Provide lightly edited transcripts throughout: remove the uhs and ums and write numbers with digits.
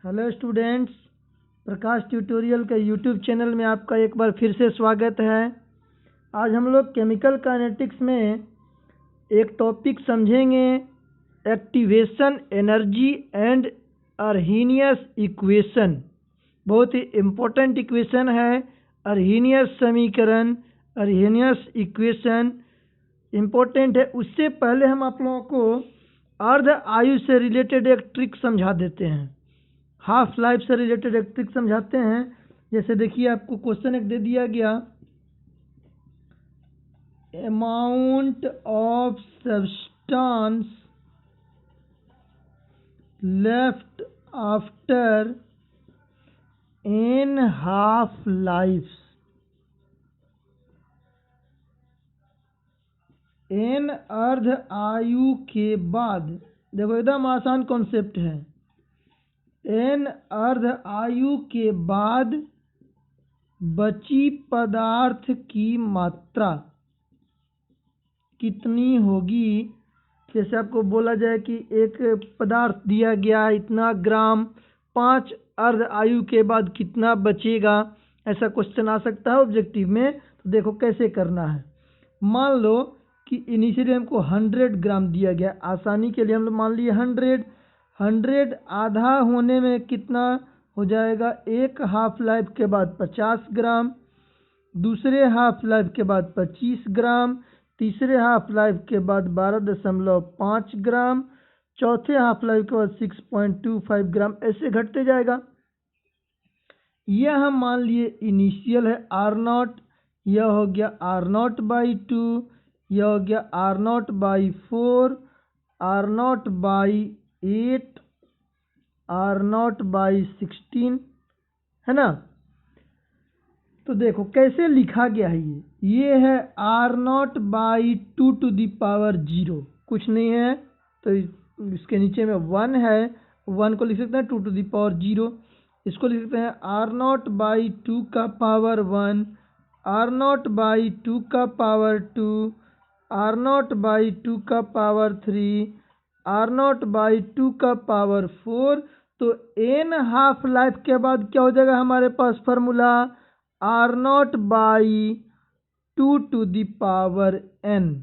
Hello students, प्रकाश tutorial के YouTube channel में आपका एक बार फिर से स्वागत है। आज हम लोग केमिकल काइनेटिक्स में एक टॉपिक समझेंगे, एक्टिवेशन एनर्जी एंड अर्हीनियस इक्वेशन। बहुत ही इम्पोर्टेंट इक्वेशन है अर्हीनियस समीकरण, अर्हीनियस इक्वेशन इम्पोर्टेंट है। उससे पहले हम आप लोगों को अर्ध आयु से रिलेटेड एक ट्रिक समझा देते हैं, हाफ लाइफ से रिलेटेड एक ट्रिक समझाते हैं। जैसे देखिए, आपको क्वेश्चन एक दे दिया गया, amount of substance left after n half life, n अर्ध आयु के बाद। देखो, एकदम आसान कॉन्सेप्ट है। एन अर्ध आयु के बाद बची पदार्थ की मात्रा कितनी होगी। जैसे आपको बोला जाए कि एक पदार्थ दिया गया इतना ग्राम, 5 अर्ध आयु के बाद कितना बचेगा, ऐसा क्वेश्चन आ सकता है ऑब्जेक्टिव में। तो देखो कैसे करना है। मान लो कि इनिशियली हमको 100 ग्राम दिया गया, आसानी के लिए हम लोग मान लिए 100 आधा होने में कितना हो जाएगा, एक हाफ लाइफ के बाद 50 ग्राम, दूसरे हाफ लाइफ के बाद 25 ग्राम, तीसरे हाफ लाइफ के बाद 12.5 ग्राम, चौथे हाफ लाइफ के बाद 6.25 ग्राम, ऐसे घटते जाएगा। यह हम मान लिए इनिशियल है R0, यह हो गया R0/2, यह हो गया R0/4, R0/8, R0/16, है ना। तो देखो कैसे लिखा गया है। ये है R0/2 टू दी पावर 0, कुछ नहीं है तो इसके नीचे में 1 है, 1 को लिख सकते हैं 2 टू दी पावर 0। इसको लिख सकते हैं R0/2 का पावर 1, R0/2 का पावर 2, R0/2 का पावर 3, R0/2 का पावर 4। तो n हाफ लाइफ के बाद क्या हो जाएगा हमारे पास formula, R0/2 to the power n,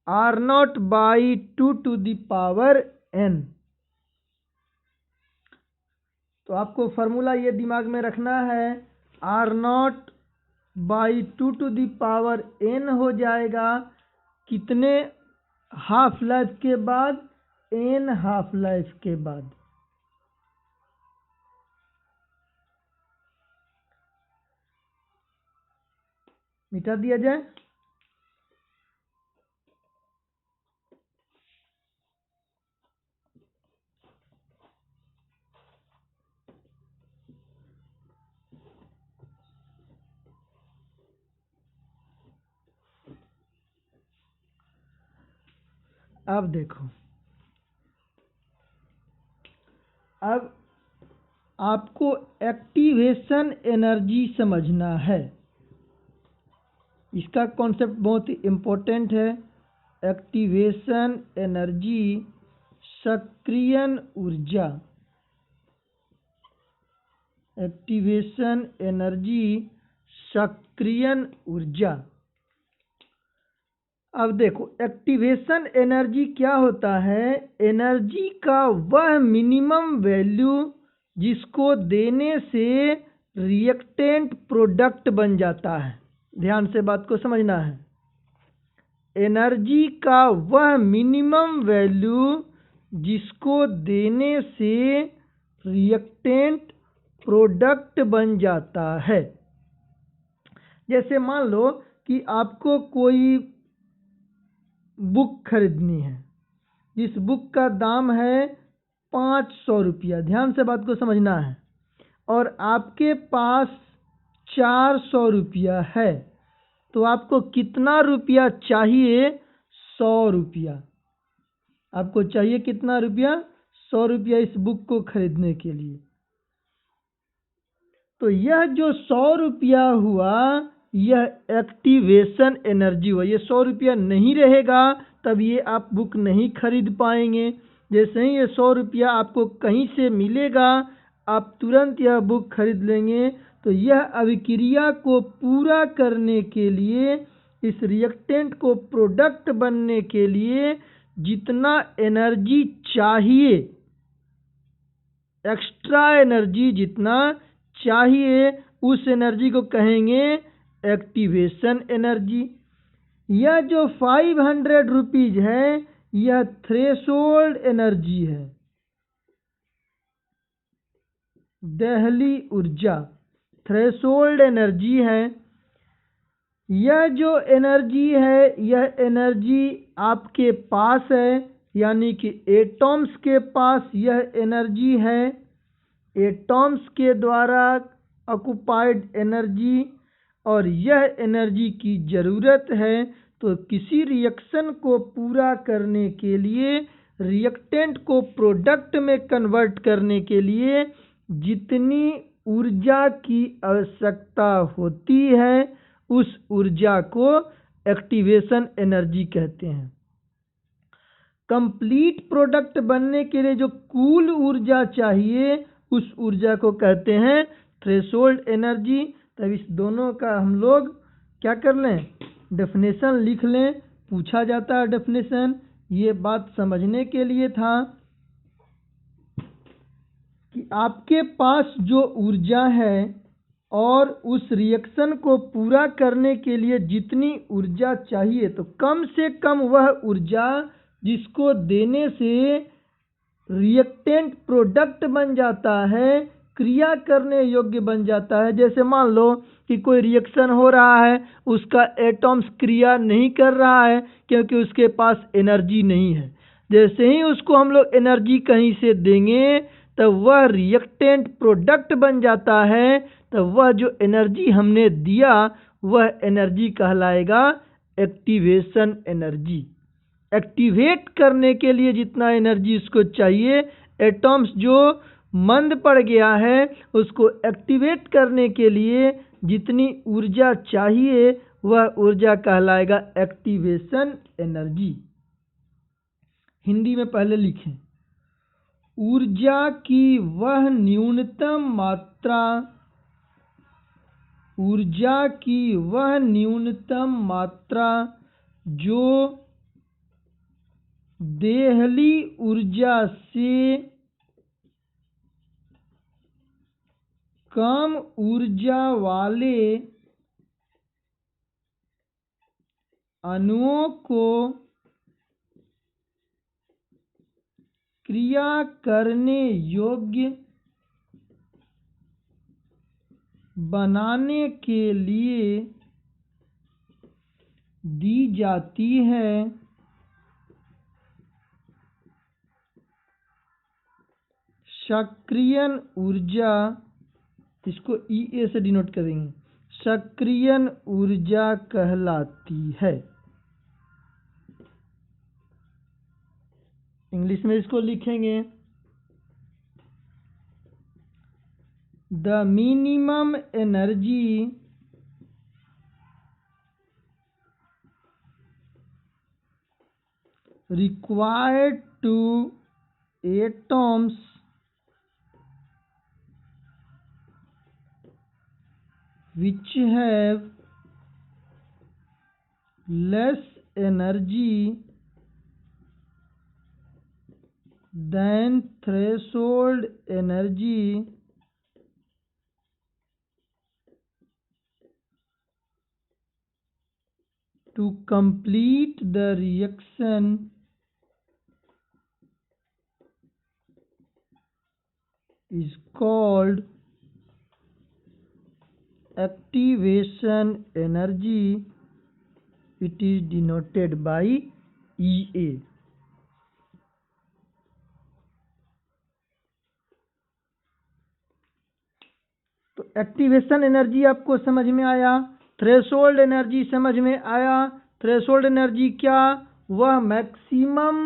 R0/2 to the power n। तो आपको फॉर्मूला ये दिमाग में रखना है, R0/2 to the power n हो जाएगा कितने हाफ लाइफ के बाद, n हाफ लाइफ के बाद। मिटा दिया जाए। अब देखो, अब आपको एक्टिवेशन एनर्जी समझना है। इसका कॉन्सेप्ट बहुत ही इम्पोर्टेंट है। एक्टिवेशन एनर्जी, सक्रियण ऊर्जा, एक्टिवेशन एनर्जी सक्रियण ऊर्जा। अब देखो, एक्टिवेशन एनर्जी क्या होता है, एनर्जी का वह मिनिमम वैल्यू जिसको देने से रिएक्टेंट प्रोडक्ट बन जाता है। ध्यान से बात को समझना है। एनर्जी का वह मिनिमम वैल्यू जिसको देने से रिएक्टेंट प्रोडक्ट बन जाता है। जैसे मान लो कि आपको कोई बुक खरीदनी है, इस बुक का दाम है 500 रुपया, ध्यान से बात को समझना है, और आपके पास 400 रुपया है। तो आपको कितना रुपया चाहिए, 100 रुपया। आपको चाहिए कितना रुपया, 100 रुपया इस बुक को खरीदने के लिए। तो यह जो 100 रुपया हुआ, यह एक्टिवेशन एनर्जी हुआ। ये 100 रुपया नहीं रहेगा तब ये आप बुक नहीं खरीद पाएंगे। जैसे ही ये 100 रुपया आपको कहीं से मिलेगा, आप तुरंत यह बुक खरीद लेंगे। तो यह अभिक्रिया को पूरा करने के लिए, इस रिएक्टेंट को प्रोडक्ट बनने के लिए जितना एनर्जी चाहिए, एक्स्ट्रा एनर्जी जितना चाहिए, उस एनर्जी को कहेंगे एक्टिवेशन एनर्जी। यह जो 500 रुपीज है, यह थ्रेशोल्ड एनर्जी है, देहली ऊर्जा थ्रेशोल्ड एनर्जी है। यह जो एनर्जी है, यह एनर्जी आपके पास है, यानी कि एटॉम्स के पास यह एनर्जी है, एटॉम्स के द्वारा ऑक्युपाइड एनर्जी, और यह एनर्जी की ज़रूरत है। तो किसी रिएक्शन को पूरा करने के लिए, रिएक्टेंट को प्रोडक्ट में कन्वर्ट करने के लिए जितनी ऊर्जा की आवश्यकता होती है, उस ऊर्जा को एक्टिवेशन एनर्जी कहते हैं। कंप्लीट प्रोडक्ट बनने के लिए जो कुल ऊर्जा चाहिए, उस ऊर्जा को कहते हैं थ्रेशोल्ड एनर्जी। तब इस दोनों का हम लोग क्या कर लें, डेफिनेशन लिख लें। पूछा जाता है डेफिनेशन, ये बात समझने के लिए था कि आपके पास जो ऊर्जा है और उस रिएक्शन को पूरा करने के लिए जितनी ऊर्जा चाहिए, तो कम से कम वह ऊर्जा जिसको देने से रिएक्टेंट प्रोडक्ट बन जाता है, क्रिया करने योग्य बन जाता है। जैसे मान लो कि कोई रिएक्शन हो रहा है, उसका एटॉम्स क्रिया नहीं कर रहा है क्योंकि उसके पास एनर्जी नहीं है। जैसे ही उसको हम लोग एनर्जी कहीं से देंगे, तब वह रिएक्टेंट प्रोडक्ट बन जाता है। तब वह जो एनर्जी हमने दिया, वह एनर्जी कहलाएगा एक्टिवेशन एनर्जी। एक्टिवेट करने के लिए जितना एनर्जी इसको चाहिए, एटॉम्स जो मंद पड़ गया है, उसको एक्टिवेट करने के लिए जितनी ऊर्जा चाहिए, वह ऊर्जा कहलाएगा एक्टिवेशन एनर्जी। हिंदी में पहले लिखें, ऊर्जा की वह न्यूनतम मात्रा, ऊर्जा की वह न्यूनतम मात्रा जो देहली ऊर्जा से कम ऊर्जा वाले अणुओं को क्रिया करने योग्य बनाने के लिए दी जाती है, सक्रियण ऊर्जा, इसको EA से डिनोट करेंगे, सक्रियण ऊर्जा कहलाती है। इंग्लिश में इसको लिखेंगे, the minimum energy required to atoms which have less energy than threshold energy to complete the reaction is called activation energy. It is denoted by EA. तो एक्टिवेशन एनर्जी आपको समझ में आया, थ्रेशोल्ड एनर्जी समझ में आया। थ्रेशोल्ड एनर्जी क्या, वह मैक्सिमम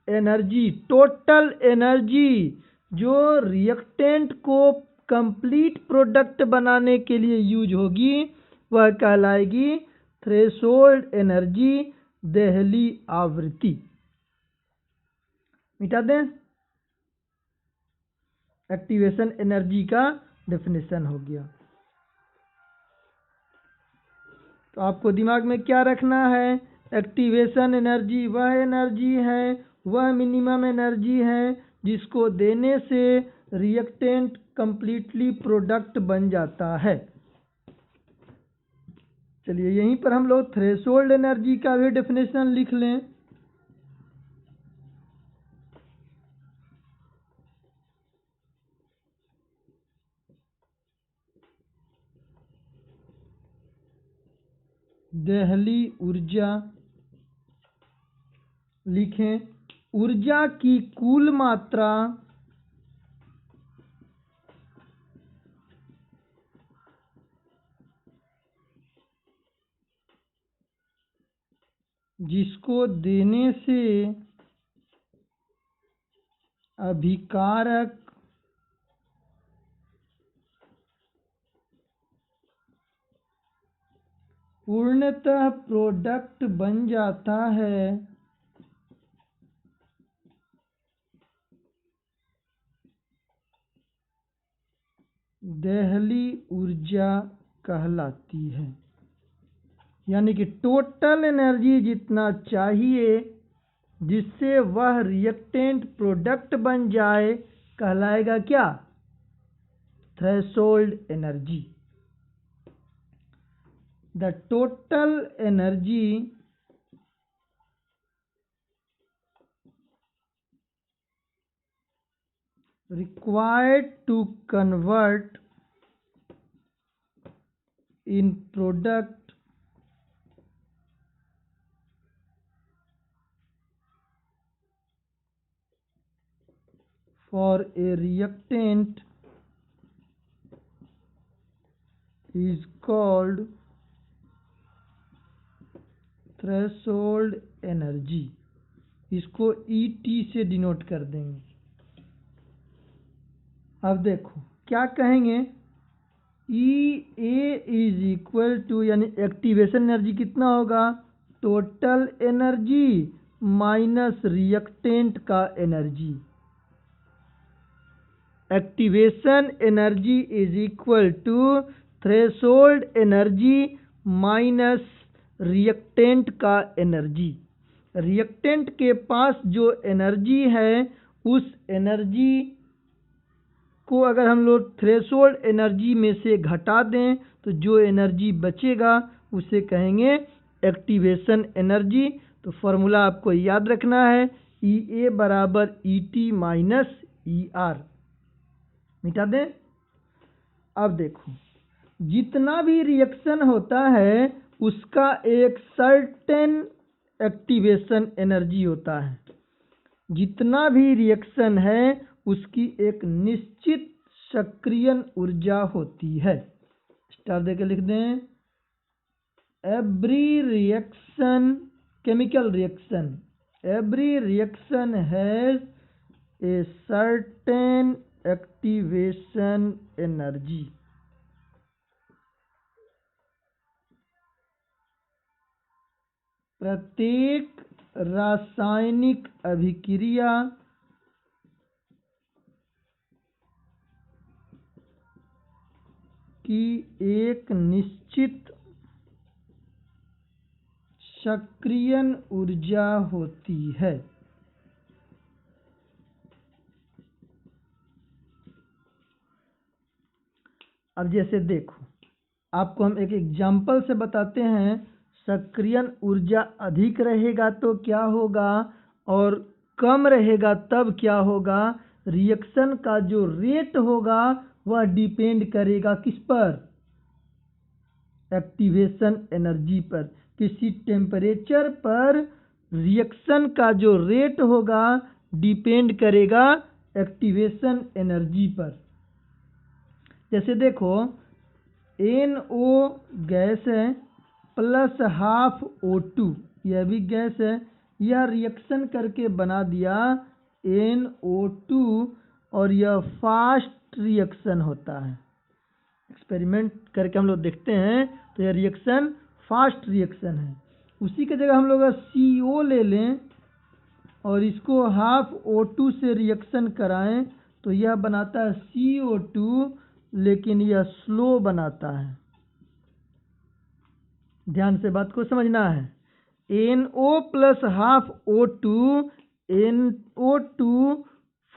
एनर्जी, टोटल एनर्जी जो रिएक्टेंट को कंप्लीट प्रोडक्ट बनाने के लिए यूज होगी, वह कहलाएगी थ्रेशोल्ड एनर्जी, देहली आवृत्ति। मिटा दें। एक्टिवेशन एनर्जी का डेफिनेशन हो गया। तो आपको दिमाग में क्या रखना है, एक्टिवेशन एनर्जी वह एनर्जी है, वह मिनिमम एनर्जी है जिसको देने से रिएक्टेंट कंप्लीटली प्रोडक्ट बन जाता है। चलिए यहीं पर हम लोग थ्रेशोल्ड एनर्जी का भी डेफिनेशन लिख लें। देहली ऊर्जा लिखें, ऊर्जा की कुल मात्रा जिसको देने से अभिकारक पूर्णतः प्रोडक्ट बन जाता है, देहली ऊर्जा कहलाती है। यानी कि टोटल एनर्जी जितना चाहिए जिससे वह रिएक्टेंट प्रोडक्ट बन जाए कहलाएगा क्या, threshold energy. The total energy required to convert in product for a reactant is called threshold energy। इसको ET से डिनोट कर देंगे। अब देखो क्या कहेंगे, EA इज इक्वल टू, यानी एक्टिवेशन एनर्जी कितना होगा, टोटल एनर्जी माइनस रिएक्टेंट का energy. Activation energy is equal to threshold energy minus reactant का एनर्जी। रिएक्टेंट के पास जो एनर्जी है उस एनर्जी को अगर हम लोग थ्रेशोल्ड एनर्जी में से घटा दें तो जो एनर्जी बचेगा उसे कहेंगे एक्टिवेशन एनर्जी। तो फॉर्मूला आपको याद रखना है, EA बराबर ET माइनस ER। मिटा दें। अब देखो जितना भी रिएक्शन होता है उसका एक सर्टेन एक्टिवेशन एनर्जी होता है। जितना भी रिएक्शन है उसकी एक निश्चित सक्रियण ऊर्जा होती है। स्टार देके लिख दें, every reaction, chemical reaction, every reaction has a certain activation energy. प्रत्येक रासायनिक अभिक्रिया की एक निश्चित सक्रियण ऊर्जा होती है। अब जैसे देखो आपको हम एक एग्जाम्पल से बताते हैं, सक्रियण ऊर्जा अधिक रहेगा तो क्या होगा और कम रहेगा तब क्या होगा। रिएक्शन का जो रेट होगा वह डिपेंड करेगा किस पर, एक्टिवेशन एनर्जी पर। किसी टेम्परेचर पर रिएक्शन का जो रेट होगा डिपेंड करेगा एक्टिवेशन एनर्जी पर। जैसे देखो NO गैस है प्लस हाफ O2, यह भी गैस है, यह रिएक्शन करके बना दिया NO2 और यह फास्ट रिएक्शन होता है। एक्सपेरिमेंट करके हम लोग देखते हैं तो यह रिएक्शन फास्ट रिएक्शन है। उसी की जगह हम लोग CO ले लें और इसको हाफ O2 से रिएक्शन कराएं तो यह बनाता है CO2, लेकिन यह स्लो बनाता है। ध्यान से बात को समझना है। NO plus half O2, NO2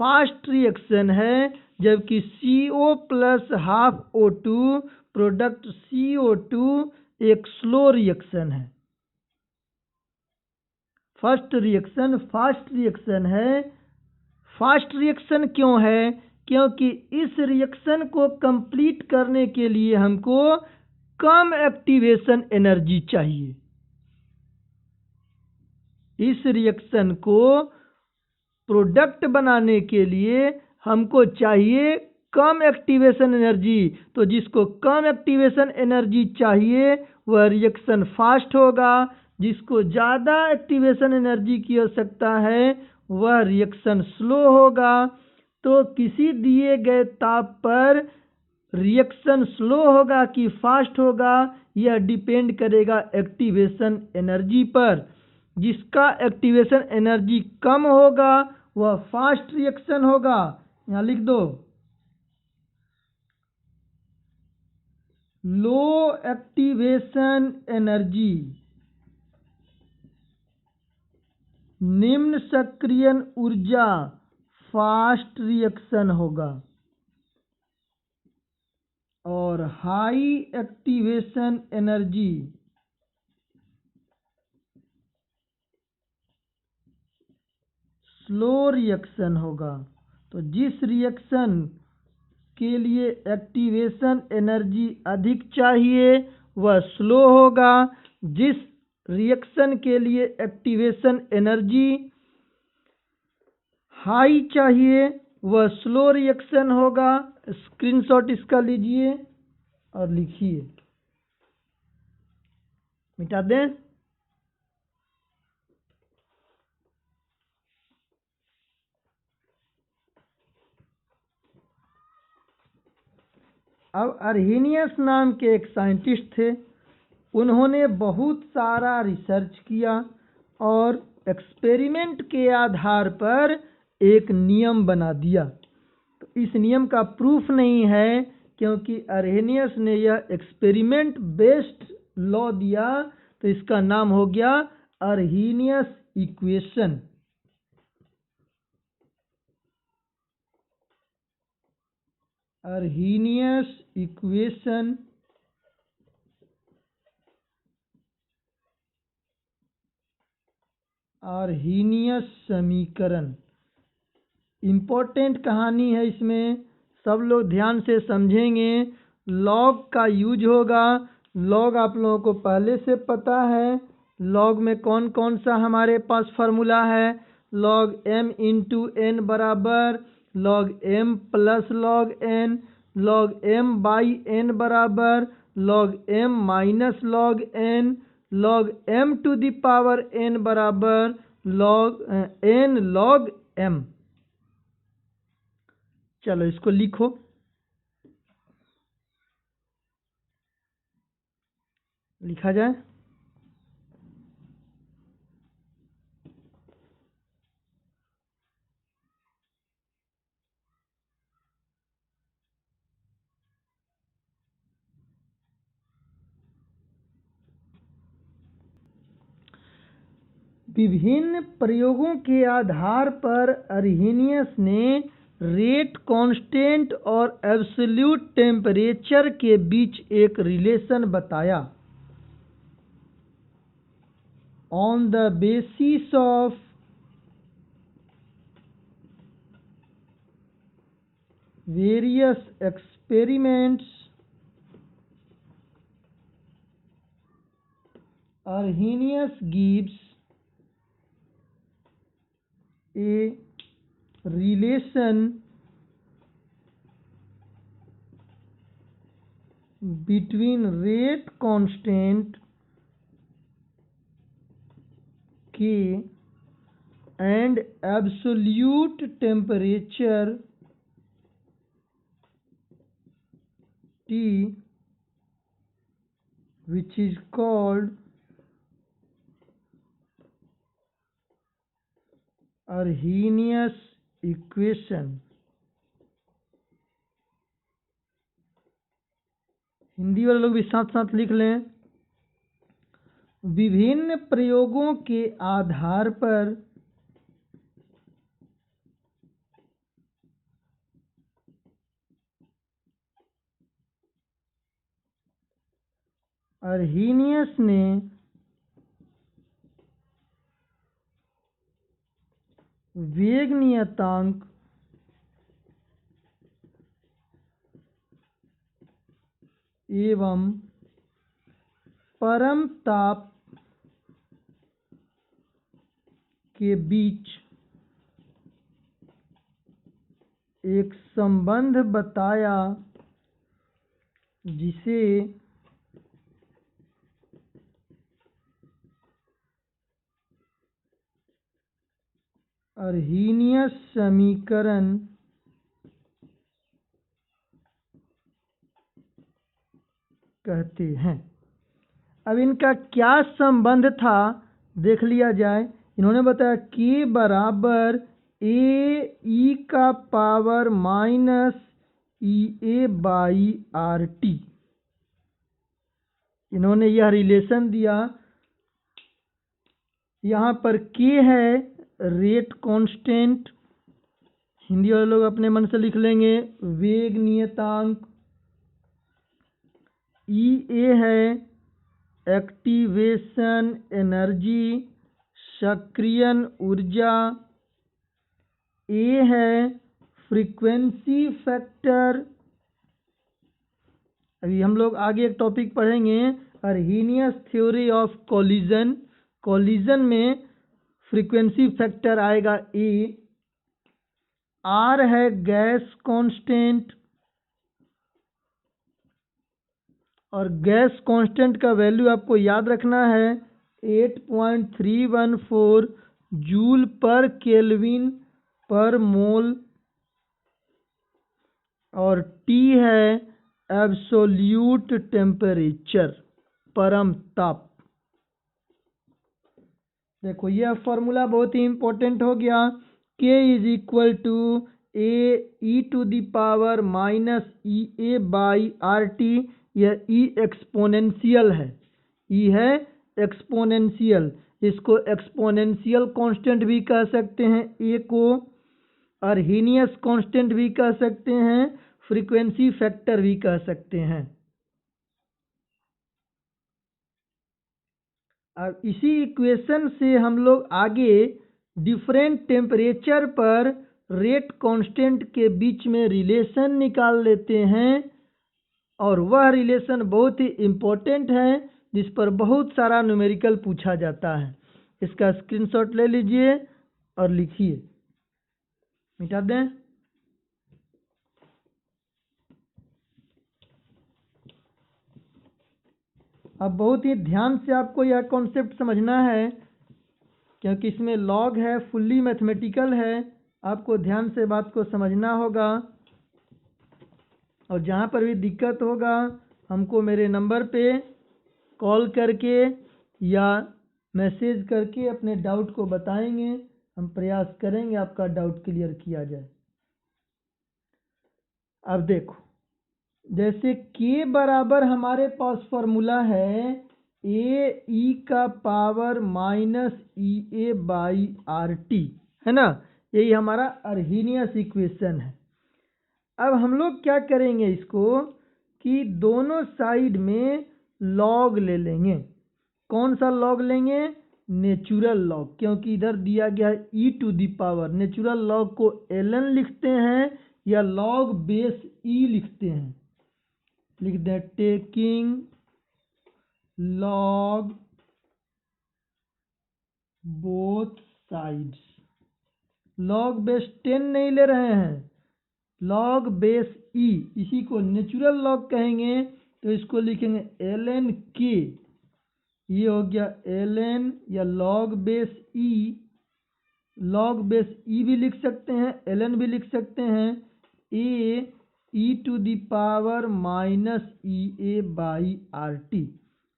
fast reaction है, जबकि CO plus half O2 product CO2 एक स्लो रिएक्शन है। फर्स्ट रिएक्शन फास्ट रिएक्शन है। फास्ट रिएक्शन क्यों है? क्योंकि इस रिएक्शन को कंप्लीट करने के लिए हमको कम एक्टिवेशन एनर्जी चाहिए। इस रिएक्शन को प्रोडक्ट बनाने के लिए हमको चाहिए कम एक्टिवेशन एनर्जी। तो जिसको कम एक्टिवेशन एनर्जी चाहिए वह रिएक्शन फास्ट होगा, जिसको ज़्यादा एक्टिवेशन एनर्जी की आवश्यकता है वह रिएक्शन स्लो होगा। तो किसी दिए गए ताप पर रिएक्शन स्लो होगा कि फास्ट होगा, यह डिपेंड करेगा एक्टिवेशन एनर्जी पर। जिसका एक्टिवेशन एनर्जी कम होगा वह फास्ट रिएक्शन होगा। यहाँ लिख दो, लो एक्टिवेशन एनर्जी निम्न सक्रियण ऊर्जा फास्ट रिएक्शन होगा, और high activation energy slow reaction होगा। तो जिस रिएक्शन के लिए एक्टिवेशन एनर्जी अधिक चाहिए वह स्लो होगा, जिस रिएक्शन के लिए एक्टिवेशन एनर्जी हाई चाहिए वह स्लो रिएक्शन होगा। स्क्रीनशॉट इसका लीजिए और लिखिए, मिटा दें। अब अर्हेनियस नाम के एक साइंटिस्ट थे। उन्होंने बहुत सारा रिसर्च किया और एक्सपेरिमेंट के आधार पर एक नियम बना दिया। तो इस नियम का प्रूफ नहीं है, क्योंकि अर्हेनियस ने यह एक्सपेरिमेंट बेस्ड लॉ दिया, तो इसका नाम हो गया अर्हेनियस इक्वेशन। अर्हेनियस इक्वेशन अर्हेनियस समीकरण इम्पोर्टेंट कहानी है। इसमें सब लोग ध्यान से समझेंगे। लॉग का यूज होगा। लॉग आप लोगों को पहले से पता है। लॉग में कौन कौन सा हमारे पास फार्मूला है? लॉग m इंटू एन बराबर log m plus log n, log m by n बराबर log m minus log n, log m to the power n बराबर लॉग n लॉग m। चलो इसको लिखो। लिखा जाए, विभिन्न प्रयोगों के आधार पर अर्हेनियस ने रेट कांस्टेंट और एब्सोल्यूट टेम्परेचर के बीच एक रिलेशन बताया। On the basis of various experiments, Arrhenius gives a relation between rate constant K and absolute temperature T, which is called Arrhenius equation. Hindi वाले लोग भी साथ साथ लिख लें। विभिन्न प्रयोगों के आधार पर अर्हीनियस ने वेग नियतांक एवं परम ताप के बीच एक संबंध बताया जिसे अर्हीनियस समीकरण कहते हैं। अब इनका क्या संबंध था देख लिया जाए। इन्होंने बताया k बराबर ए ई का power minus E A by R T. इन्होंने यह रिलेशन दिया। यहाँ पर k है रेट कांस्टेंट, हिंदी वाले लोग अपने मन से लिख लेंगे वेग नियतांक। ई ए है एक्टिवेशन एनर्जी, सक्रियण ऊर्जा। ए है फ्रीक्वेंसी फैक्टर। अभी हम लोग आगे एक टॉपिक पढ़ेंगे अर्हीनियस थ्योरी ऑफ कोलिजन। कोलिजन में फ्रीक्वेंसी फैक्टर आएगा ए। आर है गैस कांस्टेंट, और गैस कांस्टेंट का वैल्यू आपको याद रखना है 8.314 जूल पर केल्विन पर मोल। और टी है एब्सोल्यूट टेम्परेचर, परम ताप। देखो यह फॉर्मूला बहुत ही इंपॉर्टेंट हो गया। k is equal to A E to the power minus E A by are T. यह ई एक्सपोनेंशियल है, ई है एक्सपोनेंशियल। इसको एक्सपोनेंशियल कांस्टेंट भी कह सकते हैं ए को, अर्हीनियस कांस्टेंट भी कह सकते हैं, फ्रीक्वेंसी फैक्टर भी कह सकते हैं। अब इसी इक्वेशन से हम लोग आगे डिफरेंट टेम्परेचर पर रेट कांस्टेंट के बीच में रिलेशन निकाल लेते हैं, और वह रिलेशन बहुत ही इम्पोर्टेंट है जिस पर बहुत सारा न्यूमेरिकल पूछा जाता है। इसका स्क्रीनशॉट ले लीजिए और लिखिए। मिटा दें। अब बहुत ही ध्यान से आपको यह कॉन्सेप्ट समझना है क्योंकि इसमें लॉग है, फुल्ली मैथमेटिकल है। आपको ध्यान से बात को समझना होगा, और जहाँ पर भी दिक्कत होगा हमको मेरे नंबर पे कॉल करके या मैसेज करके अपने डाउट को बताएंगे। हम प्रयास करेंगे आपका डाउट क्लियर किया जाए। अब देखो, जैसे k बराबर हमारे पास फॉर्मूला है ए ई का power minus E A by R T, है ना। यही हमारा अर्हीनियस इक्वेशन है। अब हम लोग क्या करेंगे इसको कि दोनों साइड में लॉग ले लेंगे। कौन सा लॉग लेंगे? नेचुरल लॉग, क्योंकि इधर दिया गया है e to the power. Natural log को ln लिखते हैं या लॉग बेस ई लिखते हैं। लिख दें taking log both sides. Log base 10 नहीं ले रहे हैं, लॉग बेस ई, इसी को नेचुरल लॉग कहेंगे। तो इसको लिखेंगे ln k। ये हो गया ln या log base e. Log base e भी लिख सकते हैं, ln भी लिख सकते हैं। A E to the power minus E A by are t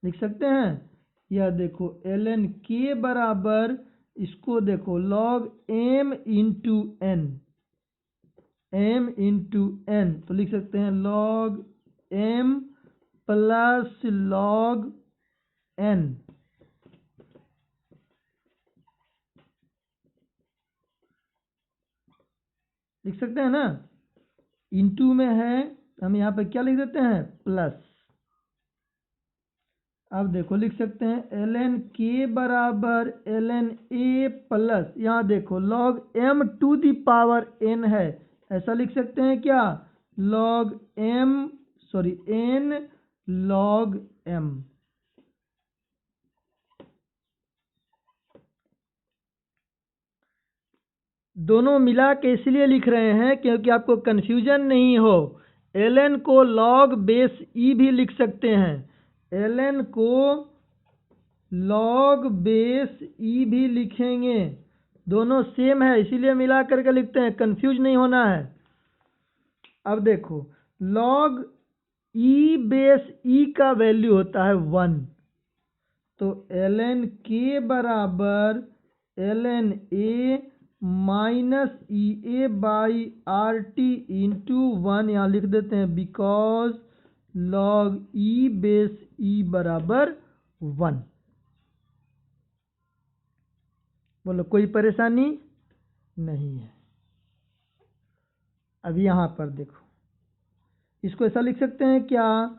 लिख सकते हैं। यह देखो ln k बराबर इसको देखो log m इंटू n, तो लिख सकते हैं log m plus log n। लिख सकते हैं ना, इंटू में है, हम यहाँ पे क्या लिख देते हैं प्लस। अब देखो लिख सकते हैं ln k बराबर ln a प्लस, यहाँ देखो log m to the power n है, ऐसा लिख सकते हैं क्या, log n log m। दोनों मिला के इसलिए लिख रहे हैं क्योंकि आपको कंफ्यूजन नहीं हो। ln को log बेस e भी लिख सकते हैं, ln को log बेस e भी लिखेंगे, दोनों सेम है इसीलिए मिला करके लिखते हैं, कंफ्यूज नहीं होना है। अब देखो log e बेस e का वैल्यू होता है 1, तो ln k बराबर ln a minus E A by R T into 1, यहाँ लिख देते हैं because log e base e बराबर 1। बोलो कोई परेशानी नहीं है। अब यहाँ पर देखो, इसको ऐसा लिख सकते हैं क्या,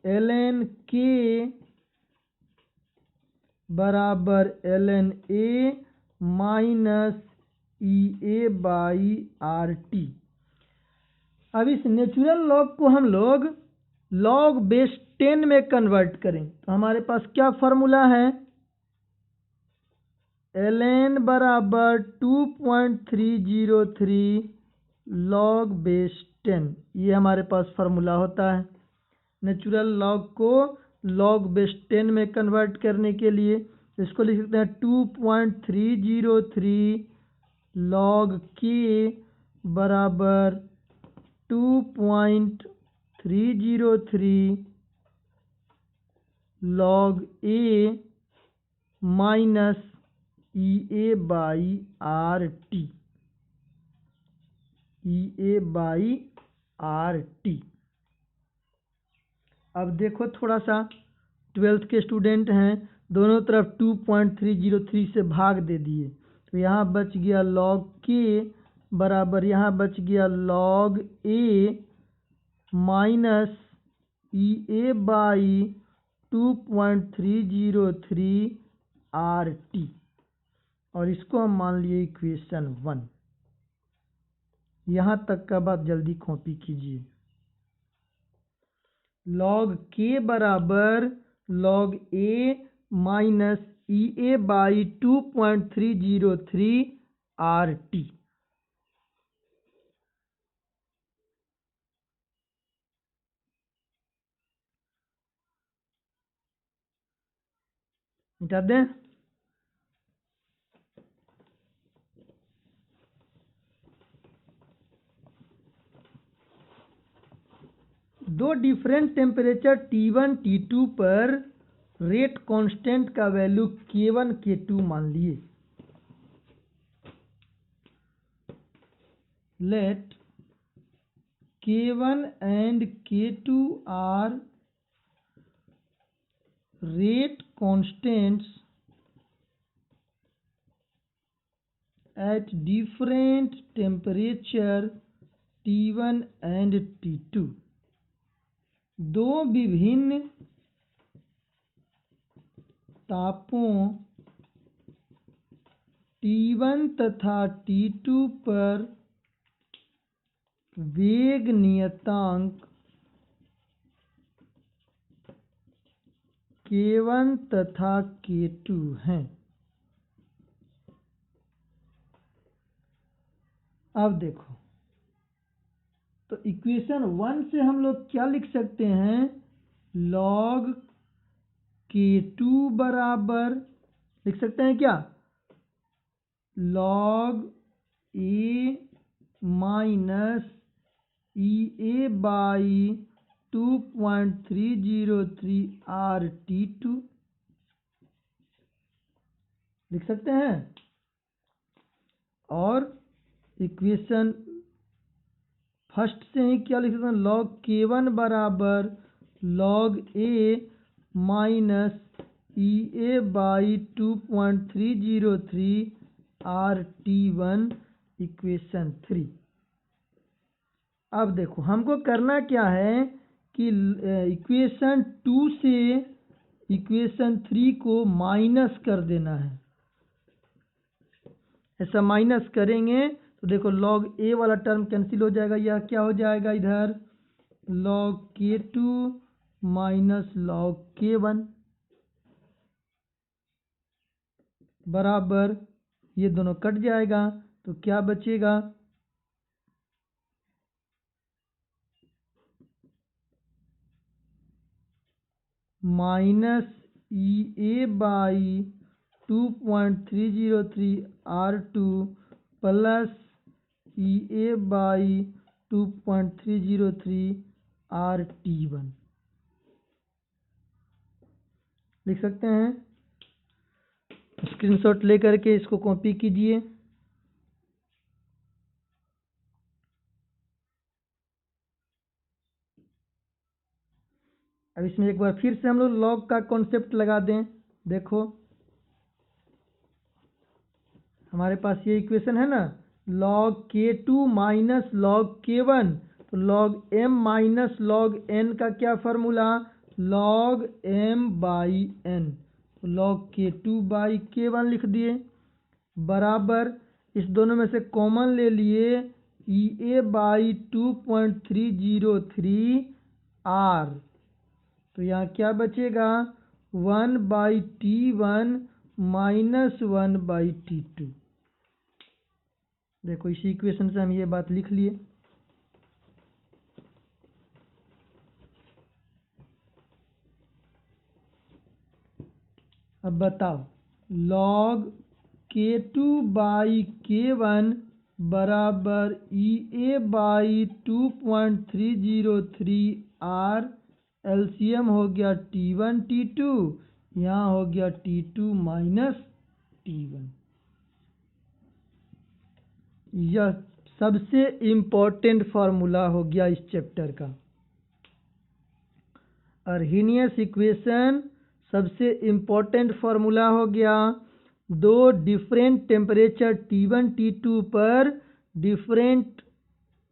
ln k बराबर ln a minus E A by R T. अब इस नेचुरल लॉग को हम लोग log बेस 10 में कन्वर्ट करें तो हमारे पास क्या फॉर्मूला है, ln बराबर 2.303 log बेस 10, ये हमारे पास फॉर्मूला होता है नेचुरल लॉग को log बेस 10 में कन्वर्ट करने के लिए। इसको लिख सकते हैं 2.303 log k बराबर 2.303 log a minus E A by R T, अब देखो थोड़ा सा 12th के स्टूडेंट हैं, दोनों तरफ 2.303 से भाग दे दिए तो यहाँ बच गया log k बराबर, यहाँ बच गया log a minus E A by 2.303 R T, और इसको हम मान लिए इक्वेशन 1। यहाँ तक का बात जल्दी कॉपी कीजिए। log k बराबर log a minus E A by 2.303 R T. मिटा दें, दो डिफरेंट टेम्परेचर T1 T2 पर रेट कांस्टेंट का वैल्यू K1 K2 मान लिए। Let K1 and K2 are rate constants at different temperature T1 and T2। दो विभिन्न तापों T1 तथा T2 पर वेग नियतांक K1 तथा K2 हैं। अब देखो तो इक्वेशन 1 से हम लोग क्या लिख सकते हैं, log K2 बराबर लिख सकते हैं क्या, log a minus E A by 2.303 R T two, लिख सकते हैं। और इक्वेशन फर्स्ट से ही क्या लिख सकते हैं, log k1 बराबर log a minus EA by 2.303 RT1 equation 3। अब देखो हमको करना क्या है कि इक्वेशन 2 से इक्वेशन 3 को माइनस कर देना है। ऐसा माइनस करेंगे तो देखो log a वाला टर्म कैंसिल हो जाएगा, यह क्या हो जाएगा इधर log k2 minus log k1 बराबर, ये दोनों कट जाएगा तो क्या बचेगा, minus EA by 2.303 R2 plus EA by 2.303 RT1 लिख सकते हैं। स्क्रीनशॉट लेकर के इसको कॉपी कीजिए। अब इसमें एक बार फिर से हम लोग लॉग का कॉन्सेप्ट लगा दें। देखो हमारे पास ये इक्वेशन है ना, log k2 minus log k1, तो log m minus log n का क्या formula, log m by n, तो log k2 बाई k1 लिख दिए बराबर, इस दोनों में से कॉमन ले लिए EA बाई 2.303 R, तो यहाँ क्या बचेगा 1 by T1 minus 1 by T2। देखो इसी इक्वेशन से हम ये बात लिख लिए। अब बताओ log k2 बाई k1 बराबर EA बाई 2.303 R, एलसीएम हो गया T1 T2, यहाँ हो गया T2 माइनस T1। यह सबसे इम्पोर्टेंट फार्मूला हो गया इस चैप्टर का। अर्हीनियस इक्वेशन सबसे इम्पोर्टेंट फार्मूला हो गया। दो डिफरेंट टेम्परेचर T1 T2 पर डिफरेंट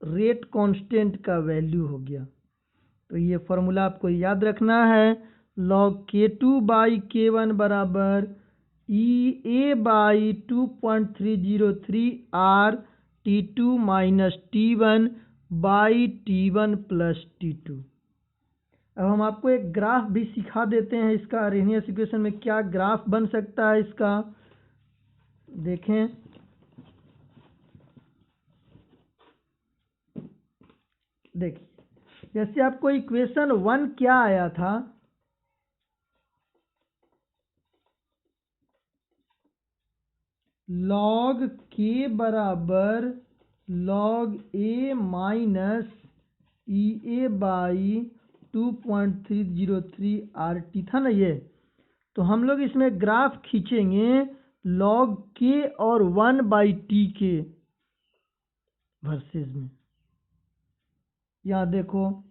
रेट कांस्टेंट का वैल्यू हो गया। तो ये फार्मूला आपको याद रखना है। log k2 बाई k1 बराबर EA by 2.303 R T2 minus T1 by T1 plus T2। अब हम आपको एक ग्राफ भी सिखा देते हैं इसका, अर्हीनियस इक्वेशन में क्या ग्राफ बन सकता है इसका, देखें। देखिए जैसे आपको इक्वेशन 1 क्या आया था, log k बराबर log a minus EA by 2.303 RT था ना ये। तो हम लोग इसमें ग्राफ खींचेंगे log k और 1 बाई t के वर्सेस में। यहाँ देखो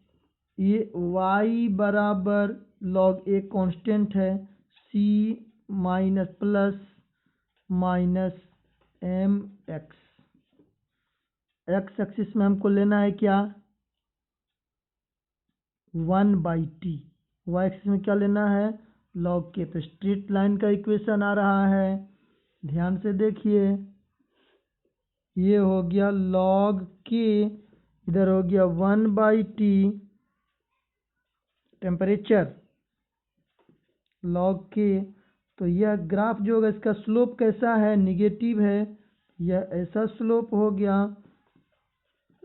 ये y बराबर log a कांस्टेंट है, c minus plus minus m x, x axis में हमको लेना है क्या 1 बाई टी, वाई एक्सिस में क्या लेना है log के। तो स्ट्रेट लाइन का इक्वेशन आ रहा है, ध्यान से देखिए। ये हो गया log के, इधर हो गया 1 बाई टी टेम्परेचर log के। तो यह ग्राफ जो होगा इसका स्लोप कैसा है, निगेटिव है, यह ऐसा स्लोप हो गया।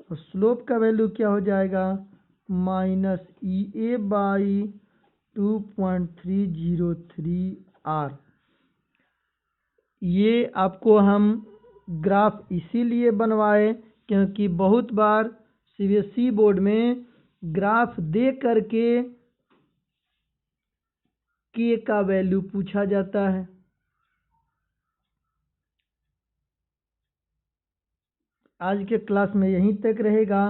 और स्लोप का वैल्यू क्या हो जाएगा माइनस EA बाई 2.303 R। ये आपको हम ग्राफ इसीलिए बनवाए क्योंकि बहुत बार CBSE बोर्ड में ग्राफ दे करके के का वैल्यू पूछा जाता है। आज के क्लास में यहीं तक रहेगा।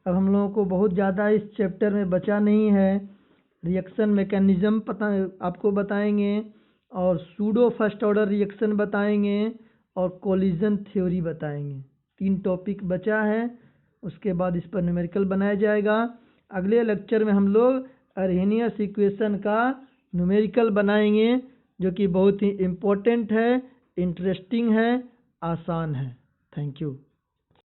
अब हम लोगों को बहुत ज़्यादा इस चैप्टर में बचा नहीं है। रिएक्शन मैकेनिज़्म आपको बताएंगे, और सूडो फर्स्ट ऑर्डर रिएक्शन बताएंगे, और कोलिजन थ्योरी बताएंगे। 3 टॉपिक बचा है, उसके बाद इस पर न्यूमेरिकल बनाया जाएगा। अगले लेक्चर में हम लोग अर्हेनियस इक्वेशन का न्यूमेरिकल बनाएंगे, जो कि बहुत ही इम्पोर्टेंट है, इंटरेस्टिंग है, आसान है। Thank you.